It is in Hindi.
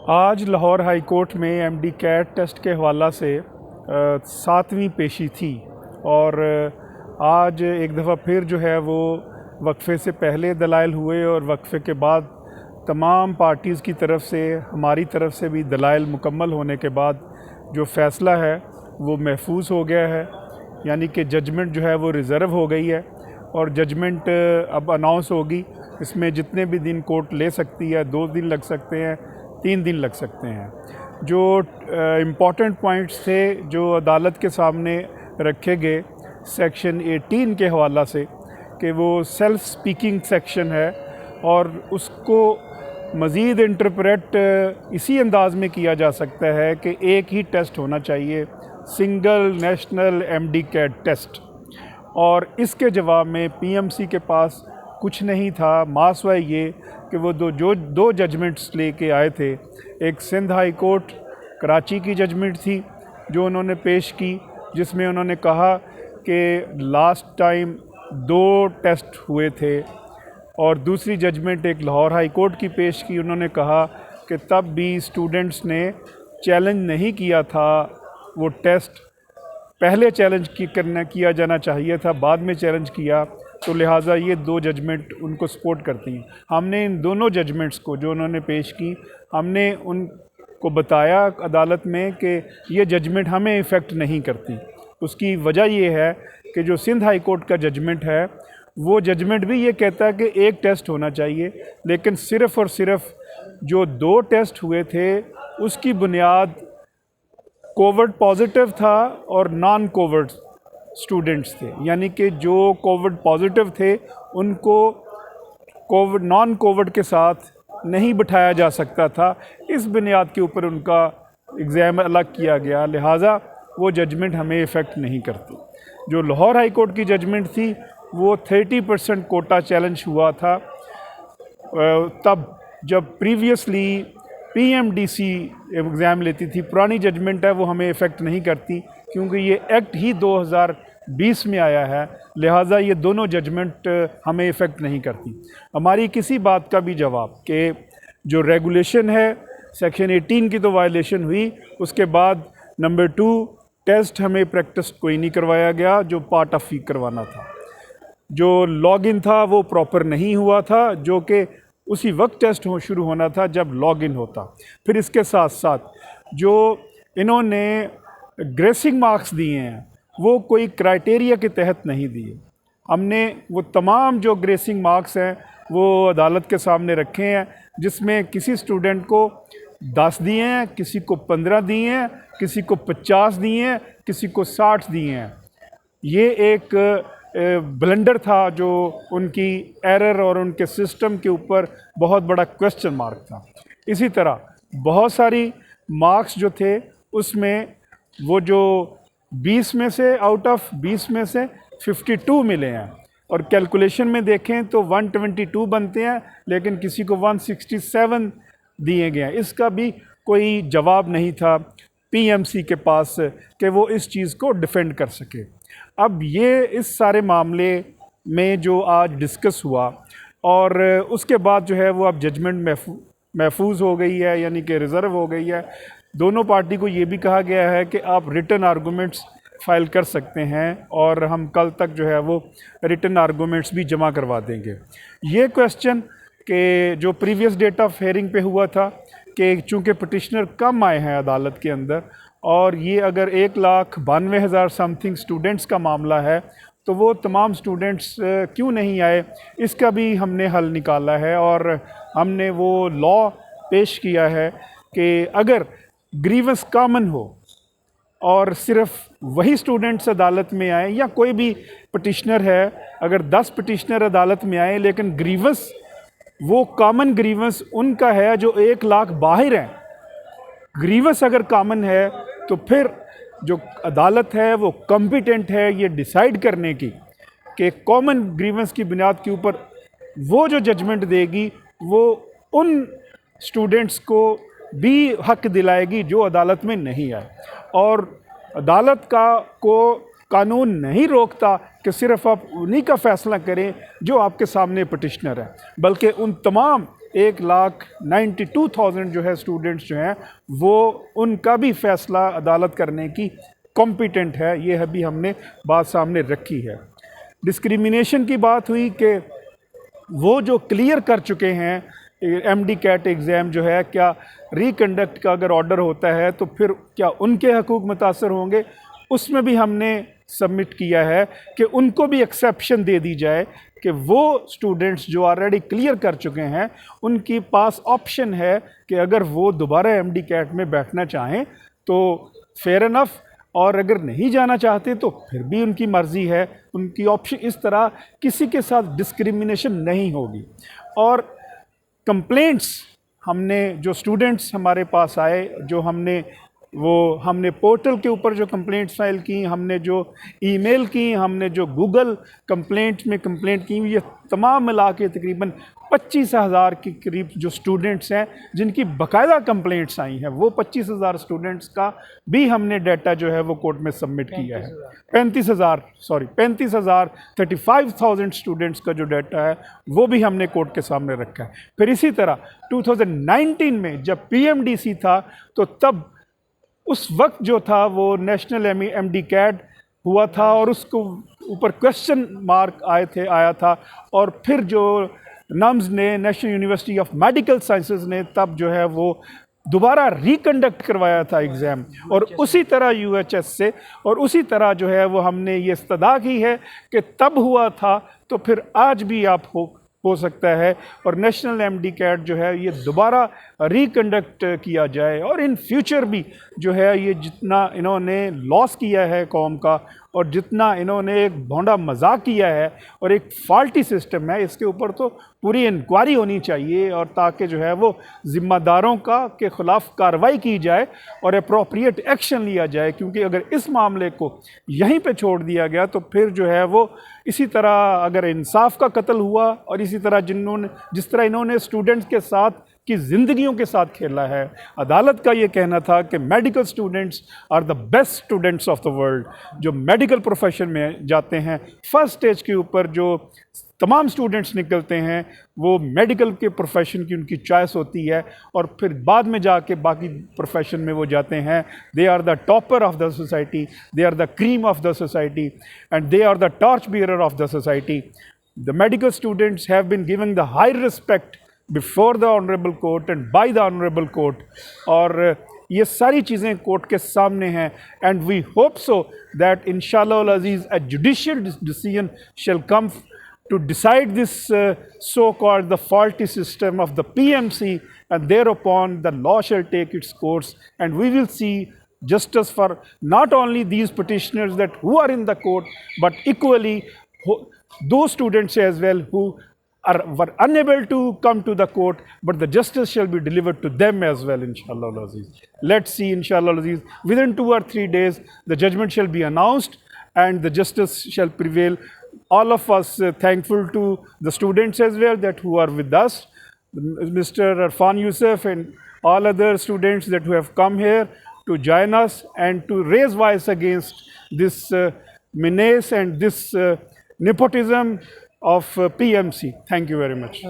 आज लाहौर हाई कोर्ट में एमडी कैट टेस्ट के हवाला से 7वीं पेशी थी और आज एक दफ़ा फिर जो है वो वक्फे से पहले दलाइल हुए और वक्फे के बाद तमाम पार्टीज़ की तरफ से, हमारी तरफ से भी दलाइल मुकम्मल होने के बाद जो फ़ैसला है वो महफूज हो गया है। यानी कि जजमेंट जो है वो रिज़र्व हो गई है और जजमेंट अब अनाउंस होगी। इसमें जितने भी दिन कोर्ट ले सकती है, 2 दिन लग सकते हैं, 3 दिन लग सकते हैं। जो इम्पॉर्टेंट पॉइंट्स थे जो अदालत के सामने रखे गए सेक्शन 18 के हवाला से कि वो सेल्फ स्पीकिंग सेक्शन है और उसको मज़ीद इंटरप्रेट इसी अंदाज़ में किया जा सकता है कि एक ही टेस्ट होना चाहिए, single national MDCAT test. और इसके जवाब में पीएमसी के पास कुछ नहीं था, मासवा ये कि वो दो जजमेंट्स लेके आए थे। एक सिंध हाई कोर्ट कराची की जजमेंट थी जो उन्होंने पेश की, जिसमें उन्होंने कहा कि लास्ट टाइम 2 टेस्ट हुए थे, और दूसरी जजमेंट एक लाहौर हाई कोर्ट की पेश की। उन्होंने कहा कि तब भी स्टूडेंट्स ने चैलेंज नहीं किया था, वो टेस्ट पहले चैलेंज किया जाना चाहिए था, बाद में चैलेंज किया, तो लिहाजा ये 2 जजमेंट उनको सपोर्ट करती हैं। हमने इन दोनों जजमेंट्स को जो उन्होंने पेश की, हमने उनको बताया अदालत में कि ये जजमेंट हमें इफ़ेक्ट नहीं करती। उसकी वजह ये है कि जो सिंध हाई कोर्ट का जजमेंट है वो जजमेंट भी ये कहता है कि एक टेस्ट होना चाहिए, लेकिन सिर्फ़ और सिर्फ जो 2 टेस्ट हुए थे उसकी बुनियाद कोविड पॉजिटिव था और नॉन कोविड स्टूडेंट्स थे। यानी कि जो कोविड पॉजिटिव थे उनको कोविड नॉन कोविड के साथ नहीं बिठाया जा सकता था। इस बुनियाद के ऊपर उनका एग्ज़ाम अलग किया गया, लिहाजा वो जजमेंट हमें इफ़ेक्ट नहीं करती। जो लाहौर हाई कोर्ट की जजमेंट थी वो 30% कोटा चैलेंज हुआ था, तब जब प्रीवियसली पीएमडीसी एग्ज़ाम लेती थी। पुरानी जजमेंट है वो हमें इफ़ेक्ट नहीं करती क्योंकि ये एक्ट ही 2020 में आया है, लिहाजा ये दोनों जजमेंट हमें इफ़ेक्ट नहीं करती। हमारी किसी बात का भी जवाब कि जो रेगुलेशन है सेक्शन 18 की तो वायलेशन हुई, उसके बाद नंबर 2 टेस्ट हमें प्रैक्टिस कोई नहीं करवाया गया जो पार्ट ऑफ फी करवाना था। जो लॉगिन था वो प्रॉपर नहीं हुआ था, जो कि उसी वक्त टेस्ट शुरू होना था जब लॉगिन होता। फिर इसके साथ साथ जो इन्होंने ग्रेसिंग मार्क्स दिए हैं वो कोई क्राइटेरिया के तहत नहीं दिए। हमने वो तमाम जो ग्रेसिंग मार्क्स हैं वो अदालत के सामने रखे हैं, जिसमें किसी स्टूडेंट को 10 दिए हैं, किसी को 15 दिए हैं, किसी को 50 दिए हैं, किसी को 60 दिए हैं। ये एक ब्लंडर था जो उनकी एरर और उनके सिस्टम के ऊपर बहुत बड़ा क्वेश्चन मार्क था। इसी तरह बहुत सारी मार्क्स जो थे उसमें वो जो 20 में से आउट ऑफ 20 में से 52 मिले हैं, और कैलकुलेशन में देखें तो 122 बनते हैं, लेकिन किसी को 167 दिए गए हैं। इसका भी कोई जवाब नहीं था पीएमसी के पास कि वो इस चीज़ को डिफेंड कर सके। अब ये इस सारे मामले में जो आज डिस्कस हुआ और उसके बाद जो है वो अब जजमेंट महफूज हो गई है, यानी कि रिज़र्व हो गई है। दोनों पार्टी को ये भी कहा गया है कि आप रिटन आर्गूमेंट्स फाइल कर सकते हैं और हम कल तक जो है वो रिटन आर्गूमेंट्स भी जमा करवा देंगे। ये क्वेश्चन कि जो प्रीवियस डेट ऑफ हेयरिंग पे हुआ था कि चूँकि पटिशनर कम आए हैं अदालत के अंदर, और ये अगर 1,92,000 समथिंग स्टूडेंट्स का मामला है तो वो तमाम स्टूडेंट्स क्यों नहीं आए, इसका भी हमने हल निकाला है। और हमने वो लॉ पेश किया है कि अगर ग्रीवेंस कॉमन हो और सिर्फ वही स्टूडेंट्स अदालत में आए, या कोई भी पटिशनर है, अगर 10 पटिशनर अदालत में आए लेकिन ग्रीवेंस वो कॉमन ग्रीवेंस उनका है जो 1 लाख बाहर हैं, ग्रीवेंस अगर कॉमन है तो फिर जो अदालत है वो कॉम्पिटेंट है ये डिसाइड करने की कि कॉमन ग्रीवेंस की बुनियाद के ऊपर वो जो जजमेंट देगी वो उन स्टूडेंट्स को भी हक दिलाएगी जो अदालत में नहीं आए। और अदालत को कानून नहीं रोकता कि सिर्फ आप उन्हीं का फ़ैसला करें जो आपके सामने पटिशनर है, बल्कि उन तमाम 1,92,000 जो है स्टूडेंट्स जो हैं वो उनका भी फैसला अदालत करने की कॉम्पिटेंट है। ये अभी हमने बात सामने रखी है। डिस्क्रिमिनेशन की बात हुई कि वो जो क्लियर कर चुके हैं एमडी कैट एग्ज़ाम जो है, क्या रिकंडक्ट का अगर ऑर्डर होता है तो फिर क्या उनके हकूक़ मुतासर होंगे, उसमें भी हमने सबमिट किया है कि उनको भी एक्सेप्शन दे दी जाए कि वो स्टूडेंट्स जो ऑलरेडी क्लियर कर चुके हैं उनके पास ऑप्शन है कि अगर वो दोबारा एमडी कैट में बैठना चाहें तो फेयर इनफ, और अगर नहीं जाना चाहते तो फिर भी उनकी मर्ज़ी है, उनकी ऑप्शन। इस तरह किसी के साथ डिस्क्रिमिनेशन नहीं होगी। और कंप्लेंट्स हमने जो स्टूडेंट्स हमारे पास आए, जो हमने पोर्टल के ऊपर जो कंप्लेंट्स फाइल की, हमने जो ईमेल की, हमने जो गूगल कंप्लेंट में कंप्लेंट की, ये तमाम मिला के तकरीबन 25,000 के करीब जो स्टूडेंट्स हैं जिनकी बाकायदा कंप्लेंट्स आई हैं, वो 25,000 स्टूडेंट्स का भी हमने डाटा जो है वो कोर्ट में सबमिट किया है। 35,000 स्टूडेंट्स का जो डाटा है वो भी हमने कोर्ट के सामने रखा है। फिर इसी तरह 2019 में जब PMDC था तो तब उस वक्त जो था वो नेशनल एमडी कैट हुआ था और उसको ऊपर क्वेश्चन मार्क आया था, और फिर जो नम्स ने, national university of medical sciences ने, तब जो है वो दोबारा रिकंडक्ट करवाया था एग्ज़ाम, और उसी तरह UHS से, और उसी तरह जो है वो हमने ये इस्तदा की है कि तब हुआ था तो फिर आज भी आप हो सकता है, और नेशनल एमडी कैट जो है ये दोबारा रिकंडक्ट किया जाए। और इन फ्यूचर भी जो है ये जितना इन्होंने लॉस किया है कौम का, और जितना इन्होंने एक भोंडा मजाक किया है और एक फॉल्टी सिस्टम है, इसके ऊपर तो पूरी इंक्वायरी होनी चाहिए, और ताकि जो है वो ज़िम्मेदारों के ख़िलाफ़ कार्रवाई की जाए और अप्रोप्रिएट एक्शन लिया जाए। क्योंकि अगर इस मामले को यहीं पे छोड़ दिया गया तो फिर जो है वो इसी तरह अगर इंसाफ का कत्ल हुआ, और इसी तरह जिस तरह इन्होंने स्टूडेंट्स के साथ की ज़िंदगियों के साथ खेला है। अदालत का ये कहना था कि medical students are the best students of the world. जो मेडिकल प्रोफेशन में जाते हैं, फर्स्ट स्टेज के ऊपर जो तमाम स्टूडेंट्स निकलते हैं वो मेडिकल के प्रोफेशन की उनकी चॉइस होती है, और फिर बाद में जाके बाकी प्रोफेशन में वो जाते हैं। They are the topper of the society, they are the cream of the society, and they are the torch bearer of the society. The medical students have been given the high respect before the honourable court and by the honourable court, और ये सारी चीज़ें कोर्ट के सामने हैं। And we hope so that इंशाअल्लाह अल अज़ीज़ a judicial decision shall come to decide this so-called the faulty system of the PMC, and thereupon the law shall take its course, and we will see justice for not only these petitioners that who are in the court, but equally those students as well who were unable to come to the court, but the justice shall be delivered to them as well, inshallah al-Aziz. Let's see, inshallah al-Aziz, within 2 or 3 days the judgment shall be announced and the justice shall prevail. All of us thankful to the students as well that who are with us, Mr. Irfan Yusuf and all other students that who have come here to join us and to raise voice against this menace and this nepotism of PMC. Thank you very much.